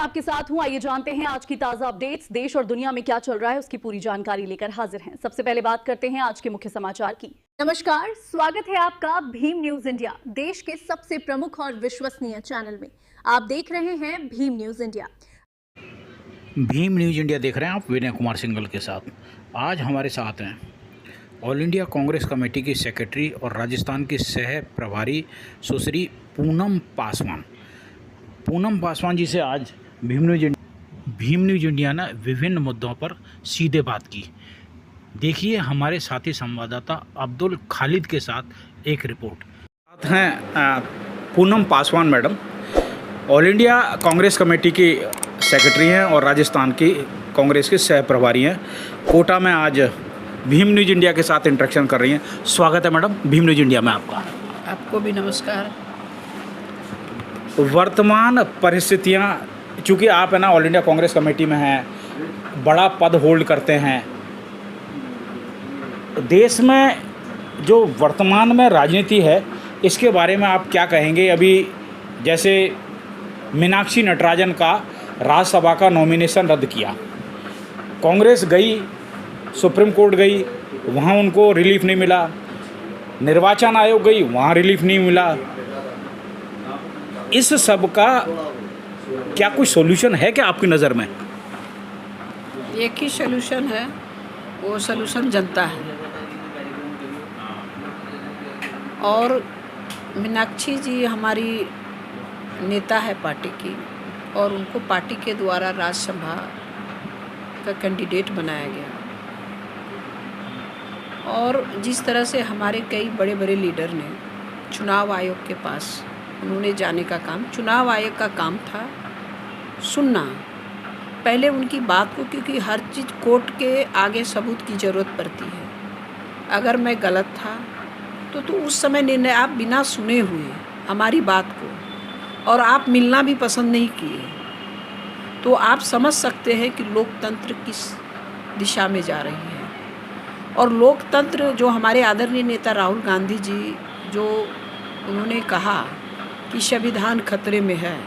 आपके साथ हूं। आइए जानते हैं आज की ताजा अपडेट्स। देश और दुनिया में क्या चल रहा है उसकी पूरी जानकारी लेकर हाजिर हैं। सबसे पहले बात करते हैं आज के मुख्य समाचार की। नमस्कार, स्वागत है आपका भीम न्यूज इंडिया, देश के सबसे प्रमुख और विश्वसनीय चैनल में। आप देख रहे हैं Bhim news India. Bhim news India देख रहे हैं आप विनय कुमार सिंघल के साथ। आज हमारे साथ हैं ऑल इंडिया कांग्रेस कमेटी की सेक्रेटरी और राजस्थान की सह प्रभारी सुश्री पूनम पासवान। पूनम पासवान जी से आज भीम न्यूज इंडिया ने विभिन्न मुद्दों पर सीधे बात की। देखिए हमारे साथी संवाददाता अब्दुल खालिद के साथ एक रिपोर्ट। साथ हैं Poonam Paswan madam, all India Congress committee की सेक्रेटरी हैं और राजस्थान की कांग्रेस के सह प्रभारी हैं। कोटा में आज भीम न्यूज इंडिया के साथ इंटरेक्शन कर रही हैं। स्वागत है मैडम भीम न्यूज इंडिया में आपका। आपको भी नमस्कार। वर्तमान परिस्थितियां, चूँकि आप है ना ऑल इंडिया कांग्रेस कमेटी में हैं, बड़ा पद होल्ड करते हैं, देश में जो वर्तमान में राजनीति है इसके बारे में आप क्या कहेंगे? अभी जैसे मीनाक्षी नटराजन का राज्यसभा का नॉमिनेशन रद्द किया, कांग्रेस गई, सुप्रीम कोर्ट गई, वहाँ उनको रिलीफ नहीं मिला, निर्वाचन आयोग गई, वहाँ रिलीफ नहीं मिला। इस सब का क्या कोई सॉल्यूशन है क्या आपकी नज़र में? एक ही सलूशन है, वो सलूशन जनता है। और मीनाक्षी जी हमारी नेता है पार्टी की, और उनको पार्टी के द्वारा राज्यसभा का कैंडिडेट बनाया गया। और जिस तरह से हमारे कई बड़े बड़े लीडर ने चुनाव आयोग के पास उन्होंने जाने का काम, चुनाव आयोग का काम था सुनना पहले उनकी बात को, क्योंकि हर चीज़ कोर्ट के आगे सबूत की ज़रूरत पड़ती है। अगर मैं गलत था तो उस समय निर्णय आप बिना सुने हुए हमारी बात को, और आप मिलना भी पसंद नहीं किए, तो आप समझ सकते हैं कि लोकतंत्र किस दिशा में जा रही है। और लोकतंत्र जो हमारे आदरणीय नेता राहुल गांधी जी जो उन्होंने कहा कि संविधान खतरे में है,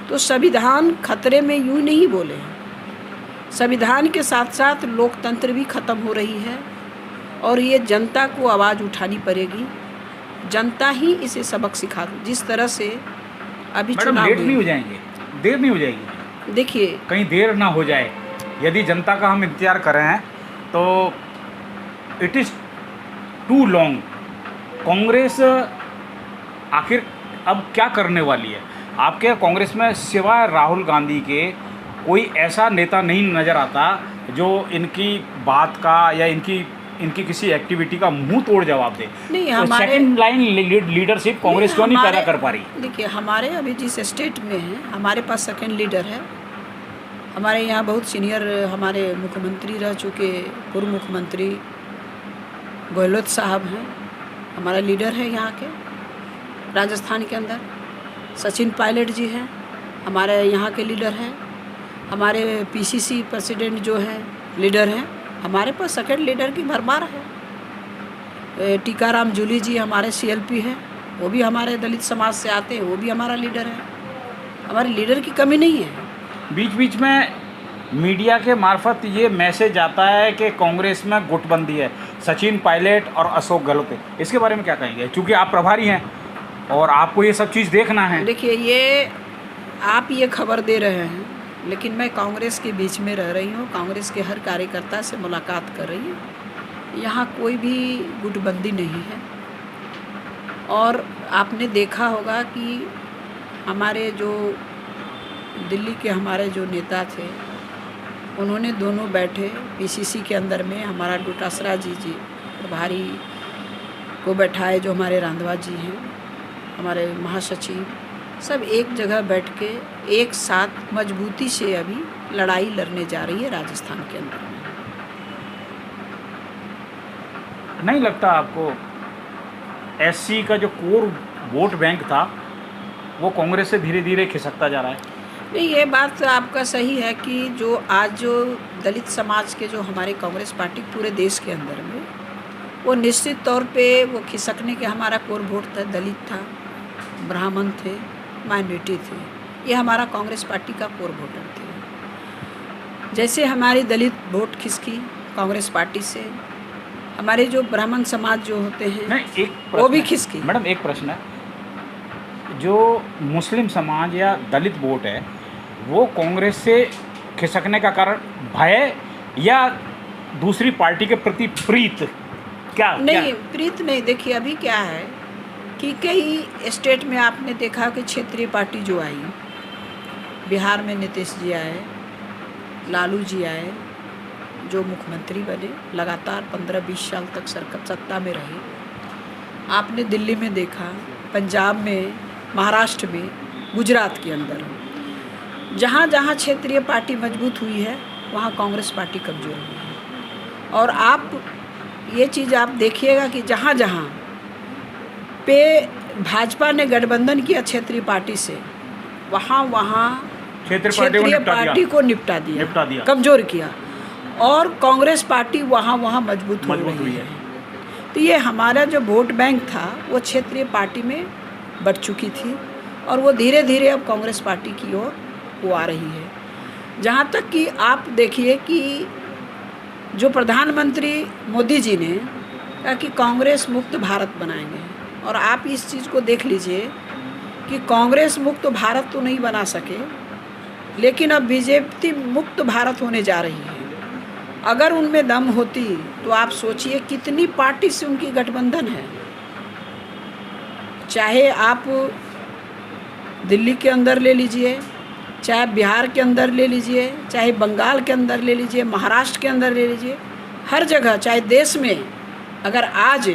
तो संविधान खतरे में यूँ नहीं बोले, संविधान के साथ साथ लोकतंत्र भी ख़त्म हो रही है। और ये जनता को आवाज़ उठानी पड़ेगी, जनता ही इसे सबक सिखा। जिस तरह से अभी चुनाव लेट नहीं हो जाएंगे, देर नहीं हो जाएगी? देखिए, कहीं देर ना हो जाए, यदि जनता का हम इंतजार कर रहे हैं तो it is too long. Congress आखिर अब क्या करने वाली है? आपके कांग्रेस में सिवाय राहुल गांधी के कोई ऐसा नेता नहीं नज़र आता जो इनकी बात का या इनकी किसी एक्टिविटी का मुंह तोड़ जवाब दे। नहीं, तो हमारे सेकंड लाइन लीडरशिप कांग्रेस क्यों नहीं पैदा कर पा रही? देखिए, हमारे अभी जिस स्टेट में है हमारे पास सेकंड लीडर है। हमारे यहाँ बहुत सीनियर हमारे मुख्यमंत्री रह चुके पूर्व मुख्यमंत्री गहलोत साहब हैं, हमारा लीडर है यहाँ के राजस्थान के अंदर। सचिन पायलट जी हैं, हमारे यहाँ के लीडर हैं। हमारे पीसीसी प्रेसिडेंट जो है लीडर हैं। हमारे पास सेकंड लीडर की भरमार है। टीकाराम जूली जी हमारे सीएलपी हैं, वो भी हमारे दलित समाज से आते हैं, वो भी हमारा लीडर है। हमारे लीडर की कमी नहीं है। बीच बीच में मीडिया के मार्फत ये मैसेज आता है कि कांग्रेस में गुटबंदी है, सचिन पायलट और अशोक गहलोत। इसके बारे में क्या कहेंगे, चूँकि आप प्रभारी हैं और आपको ये सब चीज़ देखना है? देखिए, ये आप ये खबर दे रहे हैं, लेकिन मैं कांग्रेस के बीच में रह रही हूँ, कांग्रेस के हर कार्यकर्ता से मुलाकात कर रही हूँ। यहाँ कोई भी गुटबंदी नहीं है। और आपने देखा होगा कि हमारे जो दिल्ली के हमारे जो नेता थे, उन्होंने दोनों बैठे पीसीसी के अंदर में हमारा डोटासरा जी प्रभारी को बैठाए, जो हमारे रांधवा जी हैं, हमारे महासचिव, सब एक जगह बैठ के एक साथ मजबूती से अभी लड़ाई लड़ने जा रही है राजस्थान के अंदर। नहीं लगता आपको एससी का जो कोर वोट बैंक था वो कांग्रेस से धीरे धीरे खिसकता जा रहा है? नहीं, ये बात आपका सही है कि जो आज जो दलित समाज के जो हमारे कांग्रेस पार्टी पूरे देश के अंदर में, वो निश्चित तौर पे वो खिसकने के, हमारा कोर वोट था, दलित था, ब्राह्मण थे, माइनॉरिटी थे, ये हमारा कांग्रेस पार्टी का कोर वोटर थे। जैसे हमारी दलित वोट खिसकी कांग्रेस पार्टी से, हमारे जो ब्राह्मण समाज जो होते हैं नहीं, एक वो भी प्रश्न है। खिसकी। मैडम एक प्रश्न है, जो मुस्लिम समाज या दलित वोट है वो कांग्रेस से खिसकने का कारण भय या दूसरी पार्टी के प्रति प्रीत, क्या नहीं, प्रीत नहीं। देखिए अभी क्या है कि कई स्टेट में आपने देखा कि क्षेत्रीय पार्टी जो आई, बिहार में नीतीश जी आए, लालू जी आए, जो मुख्यमंत्री बने, लगातार 15-20 साल तक सरकार सत्ता में रहे। आपने दिल्ली में देखा, पंजाब में, महाराष्ट्र में, गुजरात के अंदर, जहाँ जहाँ क्षेत्रीय पार्टी मजबूत हुई है वहाँ कांग्रेस पार्टी कमज़ोर हुई है। और आप ये चीज़ आप देखिएगा कि जहाँ जहाँ पे भाजपा ने गठबंधन किया क्षेत्रीय पार्टी से, वहाँ वहाँ क्षेत्रीय पार्टी को निपटा दिया, कमज़ोर किया, और कांग्रेस पार्टी वहाँ वहाँ मजबूत हो रही है। तो ये हमारा जो वोट बैंक था वो क्षेत्रीय पार्टी में बढ़ चुकी थी, और वो धीरे धीरे अब कांग्रेस पार्टी की ओर वो आ रही है। जहाँ तक कि आप देखिए कि जो प्रधानमंत्री मोदी जी ने कहा कि कांग्रेस मुक्त भारत बनाएंगे, और आप इस चीज़ को देख लीजिए कि कांग्रेस मुक्त भारत तो नहीं बना सके, लेकिन अब बीजेपी मुक्त भारत होने जा रही है। अगर उनमें दम होती तो आप सोचिए कितनी पार्टी से उनकी गठबंधन है। चाहे आप दिल्ली के अंदर ले लीजिए, चाहे बिहार के अंदर ले लीजिए, चाहे बंगाल के अंदर ले लीजिए, महाराष्ट्र के अंदर ले लीजिए, हर जगह, चाहे देश में, अगर आज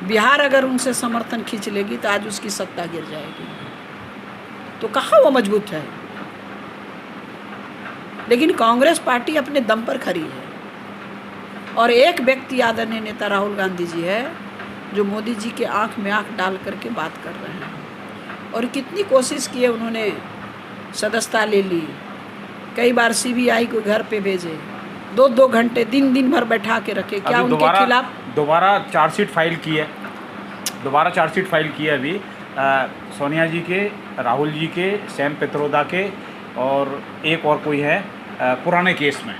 बिहार अगर उनसे समर्थन खींच लेगी तो आज उसकी सत्ता गिर जाएगी। तो कहाँ वो मजबूत है? लेकिन कांग्रेस पार्टी अपने दम पर खड़ी है, और एक व्यक्ति आदरणीय नेता राहुल गांधी जी है जो मोदी जी के आंख में आंख डाल करके बात कर रहे हैं। और कितनी कोशिश की है उन्होंने, सदस्यता ले ली, कई बार सीबीआई को घर पे भेजे, 2-2 घंटे दिन भर बैठा के रखे। क्या उनके खिलाफ दोबारा चार्जशीट फाइल की है? दोबारा चार्जशीट फाइल की है अभी सोनिया जी के, राहुल जी के, सैम पित्रोदा के, और एक और कोई है पुराने केस में।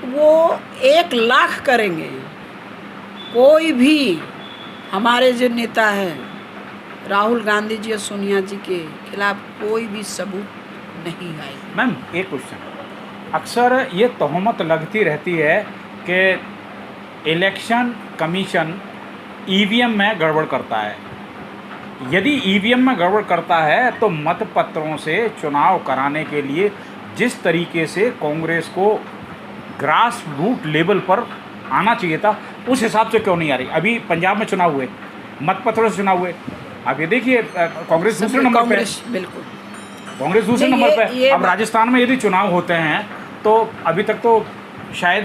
वो 1 लाख करेंगे। कोई भी हमारे जो नेता हैं राहुल गांधी जी और सोनिया जी के खिलाफ कोई भी सबूत नहीं आएगा। मैम एक क्वेश्चन, अक्सर ये तोहमत लगती रहती है कि इलेक्शन कमीशन ईवीएम में गड़बड़ करता है। यदि ईवीएम में गड़बड़ करता है तो मतपत्रों से चुनाव कराने के लिए जिस तरीके से कांग्रेस को ग्रास रूट लेवल पर आना चाहिए था, उस हिसाब से क्यों नहीं आ रही? अभी पंजाब में चुनाव हुए, मतपत्रों से चुनाव हुए, आप ये देखिए कांग्रेस दूसरे नंबर पे है। बिल्कुल कांग्रेस दूसरे नंबर पे। अब राजस्थान में यदि चुनाव होते हैं तो अभी तक तो शायद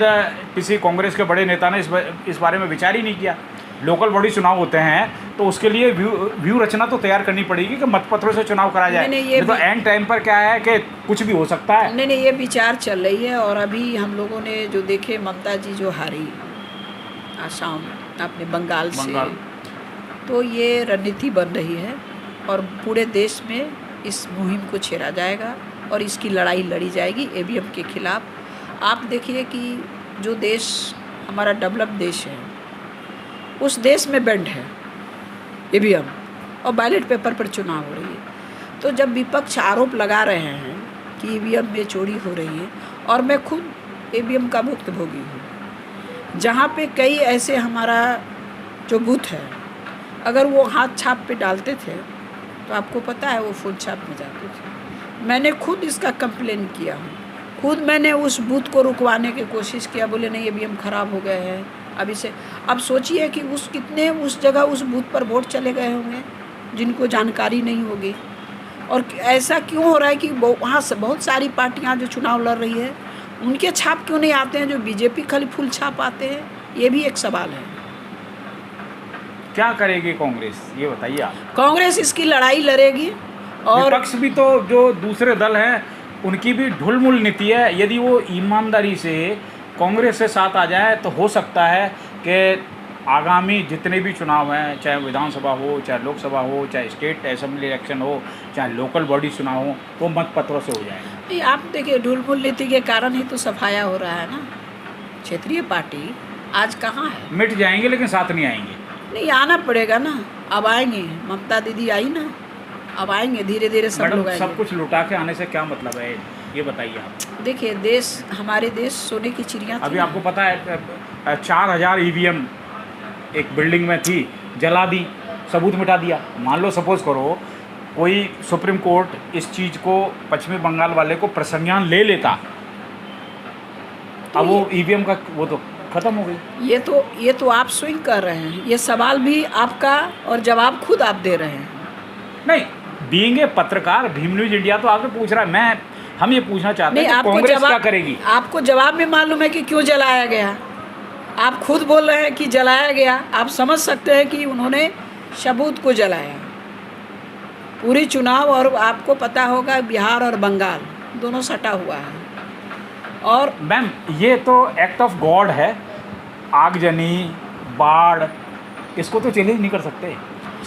किसी कांग्रेस के बड़े नेता ने इस बारे में विचार ही नहीं किया। लोकल बॉडी चुनाव होते हैं तो उसके लिए व्यू रचना तो तैयार करनी पड़ेगी कि मतपत्रों से चुनाव करा जाए। नहीं तो एंड टाइम पर क्या है कि कुछ भी हो सकता है। नहीं, ये विचार चल रही है। और अभी हम लोगों ने जो देखे, ममता जी जो हारी आसाम, अपने बंगाल से, तो ये रणनीति बन रही है और पूरे देश में इस मुहिम को छेड़ा जाएगा और इसकी लड़ाई लड़ी जाएगी ईवीएम के खिलाफ। आप देखिए कि जो देश हमारा डेवलप देश है, उस देश में बैंड है ईवीएम और बैलेट पेपर पर चुनाव हो रही है। तो जब विपक्ष आरोप लगा रहे हैं कि ईवीएम में चोरी हो रही है, और मैं खुद ईवीएम का भुक्तभोगी हूँ, जहाँ पे कई ऐसे हमारा जो बूथ है, अगर वो हाथ छाप पे डालते थे तो आपको पता है वो फुल छाप में जाते थे। मैंने खुद इसका कंप्लेन किया हूँ, खुद मैंने उस बूथ को रुकवाने की कोशिश किया, बोले नहीं ईवीएम ख़राब हो गए हैं अभी से। अब सोचिए कि उस जगह उस बूथ पर वोट चले गए होंगे जिनको जानकारी नहीं होगी। और ऐसा क्यों हो रहा है कि वहाँ से बहुत सारी पार्टियाँ जो चुनाव लड़ रही है उनके छाप क्यों नहीं आते हैं, जो बीजेपी खाली फुल छाप आते हैं? ये भी एक सवाल है। क्या करेगी कांग्रेस, ये बताइए आप। कांग्रेस इसकी लड़ाई लड़ेगी, और विपक्ष भी तो जो दूसरे दल हैं उनकी भी ढुलमुल नीति है। यदि वो ईमानदारी से कांग्रेस से साथ आ जाए तो हो सकता है कि आगामी जितने भी चुनाव हैं, चाहे विधानसभा हो, चाहे लोकसभा हो, चाहे स्टेट असेंबली इलेक्शन हो, चाहे लोकल बॉडी चुनाव हो, वो मत पत्रों से हो जाएगा? नहीं, आप देखिए ढुलमुल नीति के कारण ही तो सफाया हो रहा है ना। क्षेत्रीय पार्टी आज कहाँ है? मिट जाएंगे लेकिन साथ नहीं आएंगे। नहीं, आना पड़ेगा ना। अब आएंगे, ममता दीदी आई ना, अब आएंगे धीरे धीरे सब लोग मैडम, आएंगे। सब कुछ लुटा के आने से क्या मतलब है, ये बताइए आप। देखिए देश, हमारे देश सोने की चिड़िया थी अभी ना। आपको पता है 4000 ईवीएम एक बिल्डिंग में थी, जला दी, सबूत मिटा दिया। मान लो सपोज करो कोई सुप्रीम कोर्ट इस चीज़ को पश्चिमी बंगाल वाले को प्रसंज्ञान ले लेता, अब वो ईवीएम का वो तो खत्म हो गई। ये तो आप स्विंग कर रहे हैं। ये सवाल भी आपका और जवाब खुद आप दे रहे हैं। नहीं, बीइंग ए पत्रकार, भीम न्यूज इंडिया तो आपसे पूछ रहा है, हम ये पूछना चाहते नहीं, हैं कि आपको कांग्रेस क्या जवाब, करेगी? आपको जवाब में मालूम है कि क्यों जलाया गया। आप खुद बोल रहे हैं कि जलाया गया। आप समझ सकते हैं कि उन्होंने सबूत को जलाया। पूरी चुनाव, और आपको पता होगा बिहार और बंगाल दोनों सटा हुआ है। और मैम, ये तो एक्ट ऑफ गॉड है। आगजनी, बाढ़, इसको तो चैलेंज नहीं कर सकते।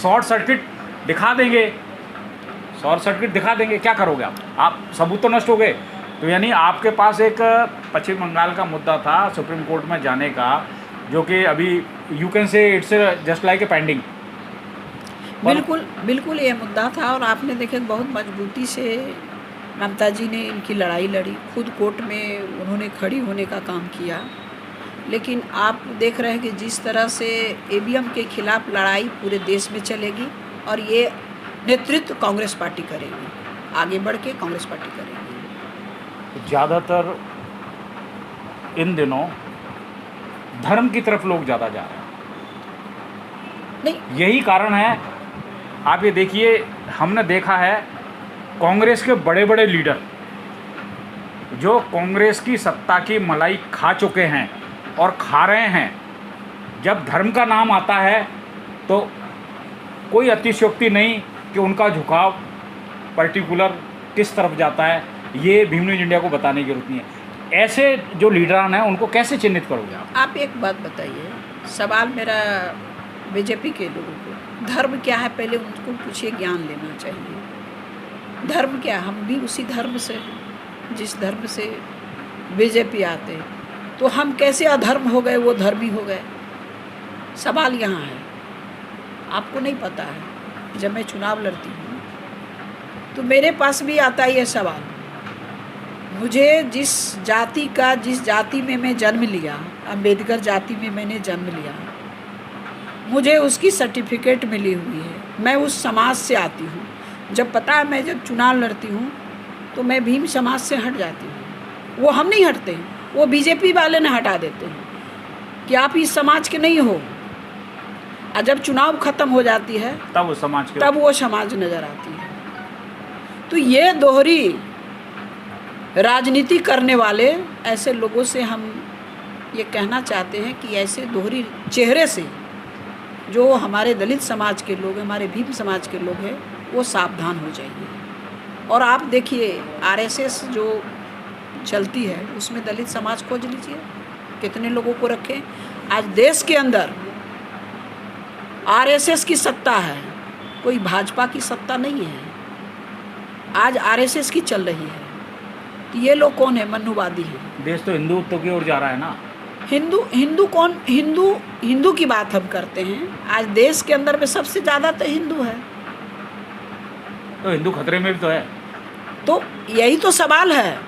शॉर्ट सर्किट दिखा देंगे, शॉर्ट सर्किट दिखा देंगे, क्या करोगे आप सबूत तो नष्ट हो गए। तो यानी आपके पास एक पश्चिम बंगाल का मुद्दा था सुप्रीम कोर्ट में जाने का, जो कि अभी you can say it's just like a pending. बिल्कुल बिल्कुल ये मुद्दा था। और आपने देखे बहुत मजबूती से ममता जी ने इनकी लड़ाई लड़ी, खुद कोर्ट में उन्होंने खड़ी होने का काम किया। लेकिन आप देख रहे हैं कि जिस तरह से ईवीएम के खिलाफ लड़ाई पूरे देश में चलेगी, और ये नेतृत्व कांग्रेस पार्टी करेगी, आगे बढ़ के कांग्रेस पार्टी करेगी। ज़्यादातर इन दिनों धर्म की तरफ लोग ज़्यादा जा रहे हैं। नहीं, यही कारण है। आप ये देखिए, हमने देखा है कांग्रेस के बड़े बड़े लीडर जो कांग्रेस की सत्ता की मलाई खा चुके हैं और खा रहे हैं, जब धर्म का नाम आता है तो कोई अतिशयोक्ति नहीं कि उनका झुकाव पर्टिकुलर किस तरफ जाता है। ये भीम न्यूज इंडिया को बताने की जरूरत नहीं है। ऐसे जो लीडरान हैं उनको कैसे चिन्हित करोगे आप? आप एक बात बताइए, सवाल मेरा बीजेपी के लोगों को, धर्म क्या है पहले उनको पूछिए, ज्ञान लेना चाहिए। धर्म क्या, हम भी उसी धर्म से हैं जिस धर्म से बीजेपी आते हैं, तो हम कैसे अधर्म हो गए, वो धर्मी हो गए? सवाल यहाँ है। आपको नहीं पता है, जब मैं चुनाव लड़ती हूँ तो मेरे पास भी आता है ये सवाल। मुझे जिस जाति में मैं जन्म लिया, अम्बेडकर जाति में मैंने जन्म लिया, मुझे उसकी सर्टिफिकेट मिली हुई है, मैं उस समाज से आती हूँ। जब पता है मैं जब चुनाव लड़ती हूँ तो मैं भीम समाज से हट जाती हूँ। वो हम नहीं हटते हैं, वो बीजेपी वाले ने हटा देते हैं कि आप इस समाज के नहीं हो। और जब चुनाव खत्म हो जाती है तब वो समाज नज़र आती है। तो ये दोहरी राजनीति करने वाले ऐसे लोगों से हम ये कहना चाहते हैं कि ऐसे दोहरी चेहरे से जो हमारे दलित समाज के लोग, हमारे भीम समाज के लोग हैं, वो सावधान हो जाइए। और आप देखिए आरएसएस जो चलती है उसमें दलित समाज खोज लीजिए, कितने लोगों को रखें। आज देश के अंदर आरएसएस की सत्ता है, कोई भाजपा की सत्ता नहीं है। आज आरएसएस की चल रही है। तो ये लोग कौन है? मनुवादी हैं। देश तो हिंदुत्व की ओर जा रहा है ना। हिंदू की बात हम करते हैं। आज देश के अंदर में सबसे ज़्यादा तो हिंदू है, तो हिंदू खतरे में भी तो है। तो यही तो सवाल है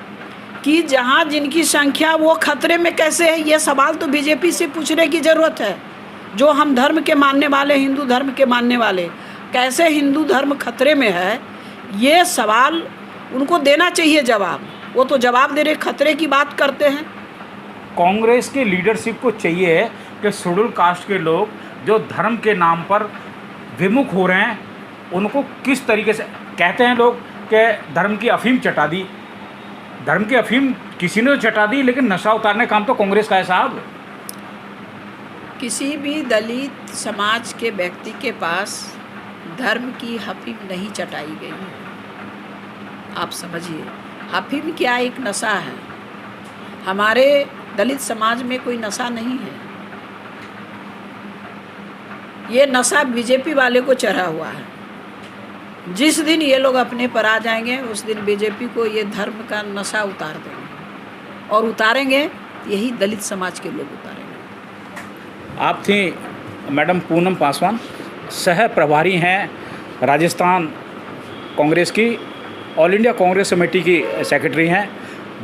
कि जहाँ जिनकी संख्या वो खतरे में कैसे है। ये सवाल तो बीजेपी से पूछने की ज़रूरत है। जो हम धर्म के मानने वाले, हिंदू धर्म के मानने वाले, कैसे हिंदू धर्म खतरे में है, ये सवाल उनको देना चाहिए जवाब। वो तो जवाब दे रहे, खतरे की बात करते हैं। कांग्रेस के लीडरशिप को चाहिए कि शेड्यूल कास्ट के लोग जो धर्म के नाम पर विमुख हो रहे हैं, उनको किस तरीके से, कहते हैं लोग कि धर्म की अफीम चटा दी। धर्म की अफीम किसी ने तो चटा दी, लेकिन नशा उतारने काम तो कांग्रेस का है साहब। किसी भी दलित समाज के व्यक्ति के पास धर्म की अफीम नहीं चटाई गई है। आप समझिए, अफीम क्या एक नशा है। हमारे दलित समाज में कोई नशा नहीं है। ये नशा बीजेपी वाले को चढ़ा हुआ है। जिस दिन ये लोग अपने पर आ जाएंगे उस दिन बीजेपी को ये धर्म का नशा उतार देंगे, और उतारेंगे यही दलित समाज के लोग उतारेंगे। आप थी मैडम पूनम पासवान, सह प्रभारी हैं राजस्थान कांग्रेस की, ऑल इंडिया कांग्रेस कमेटी की सेक्रेटरी हैं।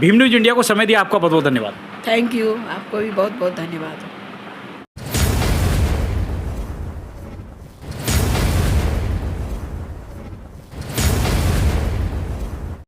भीम न्यूज़ इंडिया को समय दिया, आपका बहुत बहुत धन्यवाद। थैंक यू, आपको भी बहुत बहुत धन्यवाद।